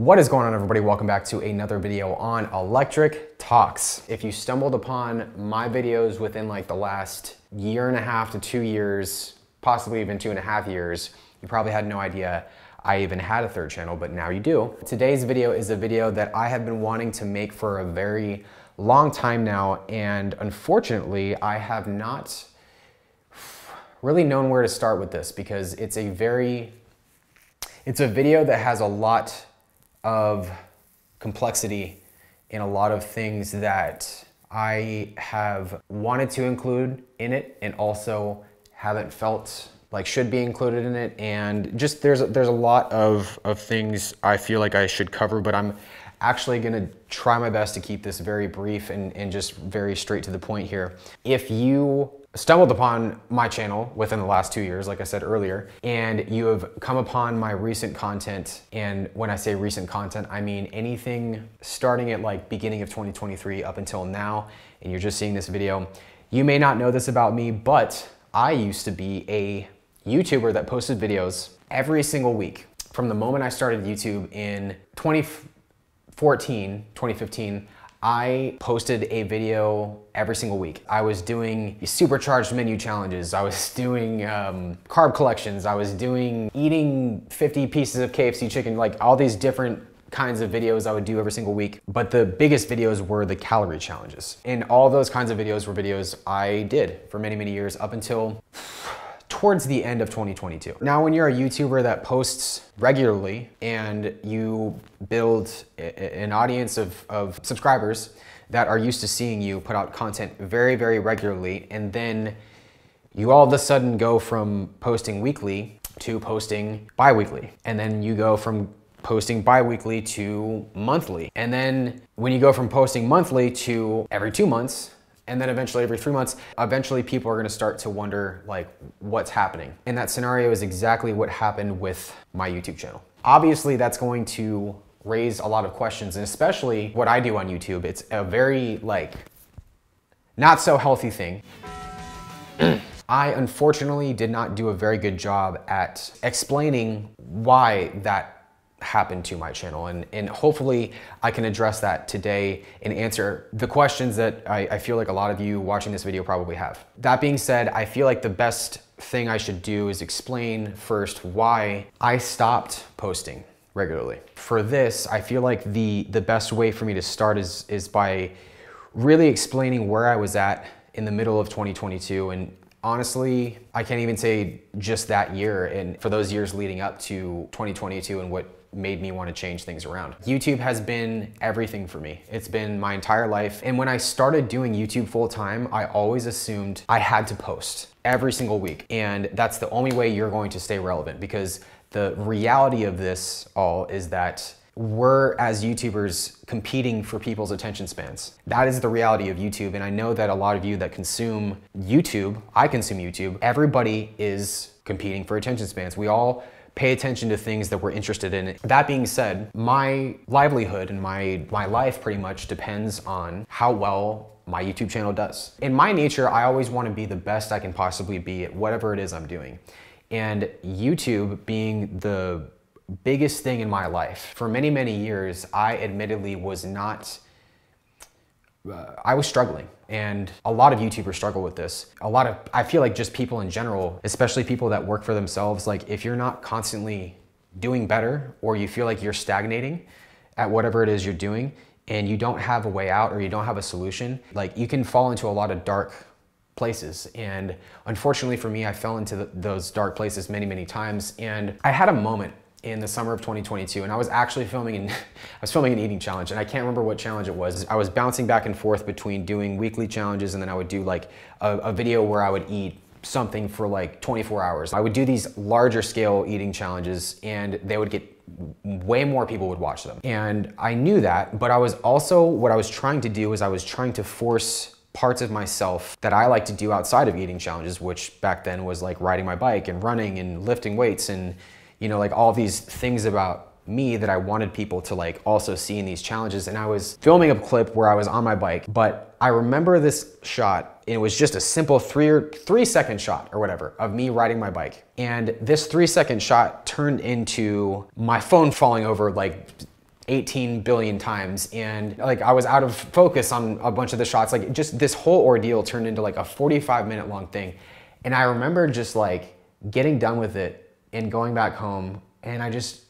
What is going on, everybody? Welcome back to another video on Electric Talks. If you stumbled upon my videos within like the last year and a half to 2 years, possibly even 2.5 years, you probably had no idea I even had a third channel, but now you do. Today's video is a video that I have been wanting to make for a very long time now, and unfortunately, I have not really known where to start with this because it's a video that has a lot of complexity and a lot of things that I have wanted to include in it and also haven't felt like should be included in it. And just there's a lot of things I feel like I should cover, but I'm actually gonna try my best to keep this very brief and just very straight to the point here. If you stumbled upon my channel within the last 2 years, like I said earlier, and you have come upon my recent content, and when I say recent content, I mean anything starting at like beginning of 2023 up until now, and you're just seeing this video, you may not know this about me, but I used to be a YouTuber that posted videos every single week. From the moment I started YouTube in 2015, I posted a video every single week. I was doing supercharged menu challenges. I was doing carb collections. I was doing eating 50 pieces of KFC chicken, like all these different kinds of videos I would do every single week. But the biggest videos were the calorie challenges. And all those kinds of videos were videos I did for many, many years up until towards the end of 2022. Now, when you're a YouTuber that posts regularly and you build an audience of subscribers that are used to seeing you put out content very, very regularly, and then you all of a sudden go from posting weekly to posting bi-weekly, and then you go from posting bi-weekly to monthly, and then when you go from posting monthly to every 2 months, and then eventually every 3 months, eventually people are gonna start to wonder like what's happening. And that scenario is exactly what happened with my YouTube channel. Obviously that's going to raise a lot of questions, and especially what I do on YouTube, it's a very like not so healthy thing. I unfortunately did not do a very good job at explaining why that happened to my channel, and hopefully I can address that today and answer the questions that I feel like a lot of you watching this video probably have. That being said, I feel like the best thing I should do is explain first why I stopped posting regularly. For this, I feel like the best way for me to start is by really explaining where I was at in the middle of 2022, and honestly, I can't even say just that year, and for those years leading up to 2022 and what made me want to change things around. YouTube has been everything for me. It's been my entire life. And when I started doing YouTube full time, I always assumed I had to post every single week. And that's the only way you're going to stay relevant, because the reality of this all is that we're, as YouTubers, competing for people's attention spans. That is the reality of YouTube. And I know that a lot of you that consume YouTube, I consume YouTube, everybody is competing for attention spans. We all pay attention to things that we're interested in. That being said, my livelihood and my life pretty much depends on how well my YouTube channel does. In my nature, I always want to be the best I can possibly be at whatever it is I'm doing. And YouTube being the biggest thing in my life, for many, many years, I admittedly was not, I was struggling. And a lot of YouTubers struggle with this. I feel like just people in general, especially people that work for themselves, like if you're not constantly doing better, or you feel like you're stagnating at whatever it is you're doing, and you don't have a way out or you don't have a solution, like you can fall into a lot of dark places. And unfortunately for me, I fell into those dark places many, many times. And I had a moment in the summer of 2022, and I was actually filming an eating challenge, and I can't remember what challenge it was. I was bouncing back and forth between doing weekly challenges, and then I would do like a video where I would eat something for like 24 hours. I would do these larger scale eating challenges, and they would get way more people would watch them. And I knew that, but what I was trying to do is I was trying to force parts of myself that I like to do outside of eating challenges, which back then was like riding my bike and running and lifting weights and like all these things about me that I wanted people to like also see in these challenges. And I was filming a clip where I was on my bike, but I remember this shot, and it was just a simple 3-second shot or whatever of me riding my bike. And this 3-second shot turned into my phone falling over like 18 billion times, and like I was out of focus on a bunch of the shots. Like just this whole ordeal turned into like a 45-minute long thing. And I remember just like getting done with it and going back home, and I just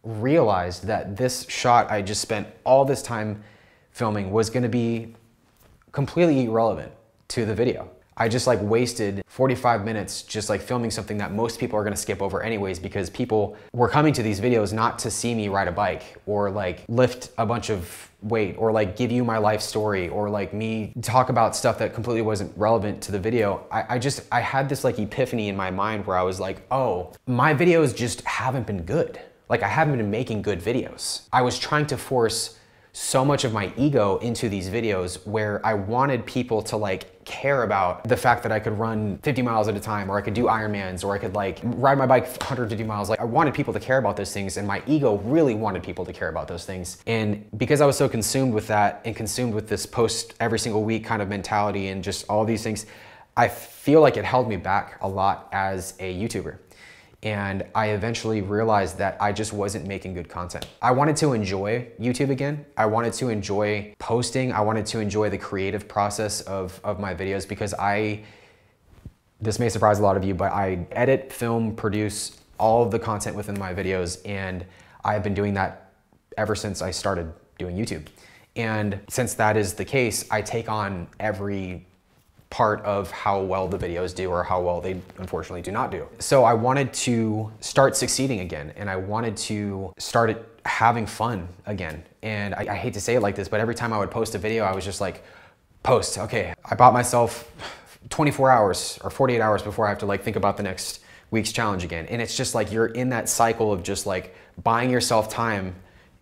realized that this shot I just spent all this time filming was gonna be completely irrelevant to the video. I just like wasted 45 minutes just like filming something that most people are gonna skip over anyways, because people were coming to these videos not to see me ride a bike or like lift a bunch of weight or like give you my life story or like me talk about stuff that completely wasn't relevant to the video. I had this like epiphany in my mind where I was like, oh, my videos just haven't been good. Like I haven't been making good videos. I was trying to force so much of my ego into these videos where I wanted people to like care about the fact that I could run 50 miles at a time, or I could do Ironmans, or I could like ride my bike 150 miles. Like I wanted people to care about those things, and my ego really wanted people to care about those things. And because I was so consumed with that and consumed with this post every single week kind of mentality and just all these things, I feel like it held me back a lot as a YouTuber. And I eventually realized that I just wasn't making good content. I wanted to enjoy YouTube again. I wanted to enjoy posting. I wanted to enjoy the creative process of my videos, because this may surprise a lot of you, but I edit, film, produce all of the content within my videos. And I've been doing that ever since I started doing YouTube. And since that is the case, I take on every part of how well the videos do or how well they unfortunately do not do. So I wanted to start succeeding again, and I wanted to start having fun again. And I hate to say it like this, but every time I would post a video, I was just like, post, okay. I bought myself 24 hours or 48 hours before I have to like think about the next week's challenge again. And it's just like, you're in that cycle of just like buying yourself time.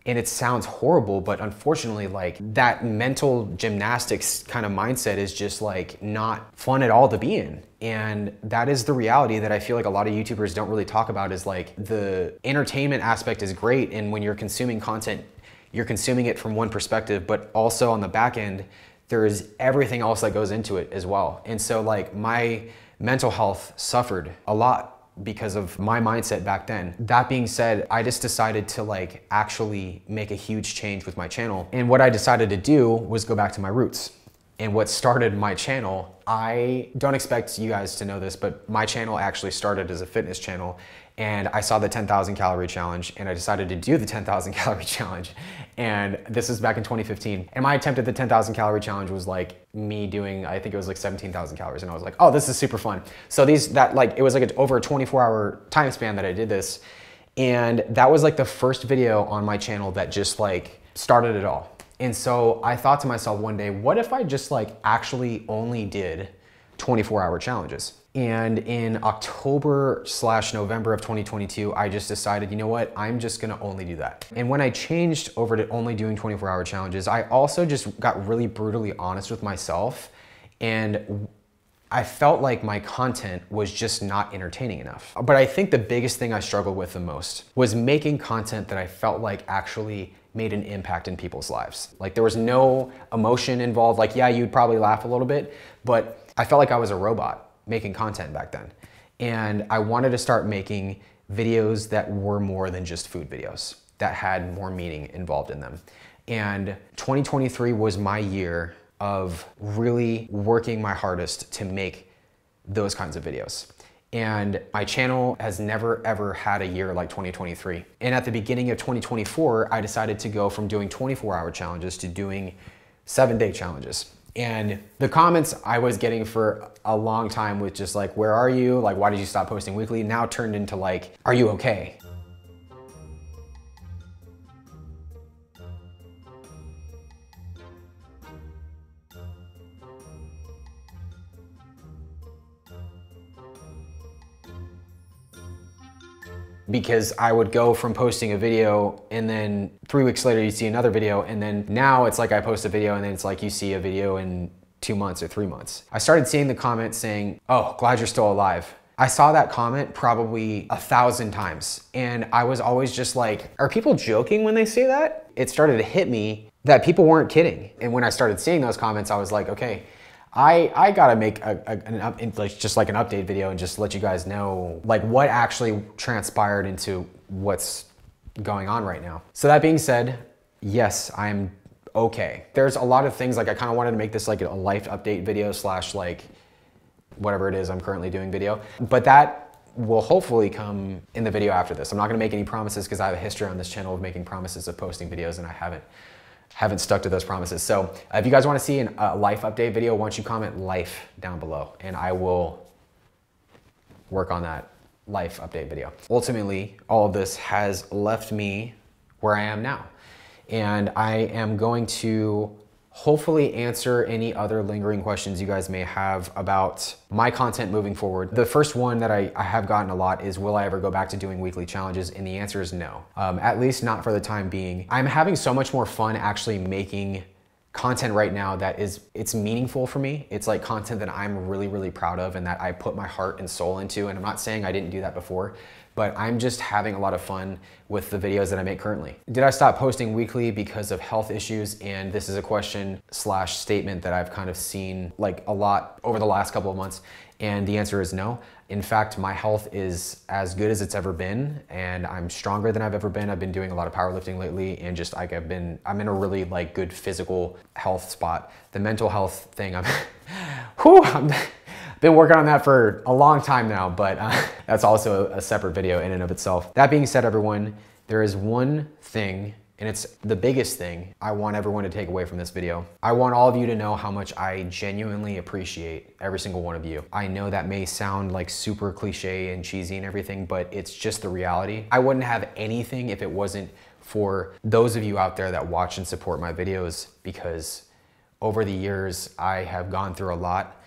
And it sounds horrible, but unfortunately, like that mental gymnastics kind of mindset is just like not fun at all to be in. And that is the reality that I feel like a lot of YouTubers don't really talk about, is like the entertainment aspect is great. And when you're consuming content, you're consuming it from one perspective, but also on the back end, there is everything else that goes into it as well. And so like my mental health suffered a lot because of my mindset back then. That being said, I just decided to like actually make a huge change with my channel. And what I decided to do was go back to my roots. And what started my channel, I don't expect you guys to know this, but my channel actually started as a fitness channel. And I saw the 10,000 calorie challenge, and I decided to do the 10,000 calorie challenge. And this was back in 2015. And my attempt at the 10,000 calorie challenge was like me doing, I think it was like 17,000 calories. And I was like, oh, this is super fun. So it was like over a 24-hour time span that I did this. And that was like the first video on my channel that just like started it all. And so I thought to myself one day, what if I just like actually only did 24-hour challenges? And in October/November of 2022, I just decided, you know what, I'm just gonna only do that. And when I changed over to only doing 24-hour challenges, I also just got really brutally honest with myself, and I felt like my content was just not entertaining enough. But I think the biggest thing I struggled with the most was making content that I felt like actually made an impact in people's lives. Like there was no emotion involved. Like, yeah, you'd probably laugh a little bit, but I felt like I was a robot making content back then. And I wanted to start making videos that were more than just food videos, that had more meaning involved in them. And 2023 was my year of really working my hardest to make those kinds of videos. And my channel has never ever had a year like 2023. And at the beginning of 2024, I decided to go from doing 24-hour challenges to doing 7-day challenges. And the comments I was getting for a long time with just like, where are you? Like, why did you stop posting weekly? Now turned into like, are you okay? Because I would go from posting a video and then 3 weeks later you see another video, and then now it's like I post a video and then it's like you see a video in 2 months or 3 months. I started seeing the comments saying, oh, glad you're still alive. I saw that comment probably 1,000 times, and I was always just like, are people joking when they say that? It started to hit me that people weren't kidding. And when I started seeing those comments, I was like, okay, I gotta make just like an update video and just let you guys know like what actually transpired into what's going on right now. So that being said, yes, I'm okay. There's a lot of things, like I kind of wanted to make this like a life update video slash like whatever it is I'm currently doing video, but that will hopefully come in the video after this. I'm not gonna make any promises because I have a history on this channel of making promises of posting videos, and I haven't stuck to those promises. So if you guys wanna see a life update video, why don't you comment life down below, and I will work on that life update video. Ultimately, all of this has left me where I am now. And I am going to hopefully answer any other lingering questions you guys may have about my content moving forward. The first one that I have gotten a lot is, will I ever go back to doing weekly challenges? And the answer is no, at least not for the time being. I'm having so much more fun actually making content right now that it's meaningful for me. It's like content that I'm really, really proud of and that I put my heart and soul into. And I'm not saying I didn't do that before, but I'm just having a lot of fun with the videos that I make currently. Did I stop posting weekly because of health issues? And this is a question slash statement that I've kind of seen like a lot over the last couple of months. And the answer is no. In fact, my health is as good as it's ever been, and I'm stronger than I've ever been. I've been doing a lot of powerlifting lately, and just like I'm in a really like good physical health spot. The mental health thing, I've been working on that for a long time now, but that's also a separate video in and of itself. That being said, everyone, there is one thing, and it's the biggest thing I want everyone to take away from this video. I want all of you to know how much I genuinely appreciate every single one of you. I know that may sound like super cliche and cheesy and everything, but it's just the reality. I wouldn't have anything if it wasn't for those of you out there that watch and support my videos, because over the years I have gone through a lot.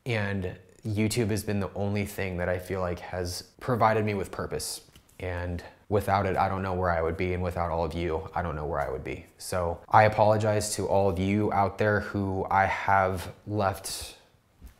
And YouTube has been the only thing that I feel like has provided me with purpose. And without it, I don't know where I would be. And without all of you, I don't know where I would be. So I apologize to all of you out there who I have left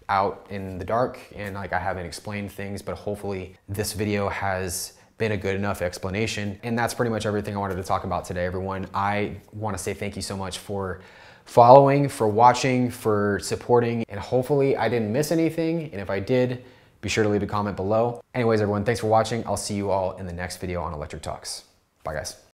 out in the dark and like I haven't explained things, but hopefully this video has been a good enough explanation. And that's pretty much everything I wanted to talk about today, everyone. I want to say thank you so much for following, for watching, for supporting, and hopefully I didn't miss anything. And if I did, be sure to leave a comment below. Anyways, everyone, thanks for watching. I'll see you all in the next video on Electric Talks. Bye, guys.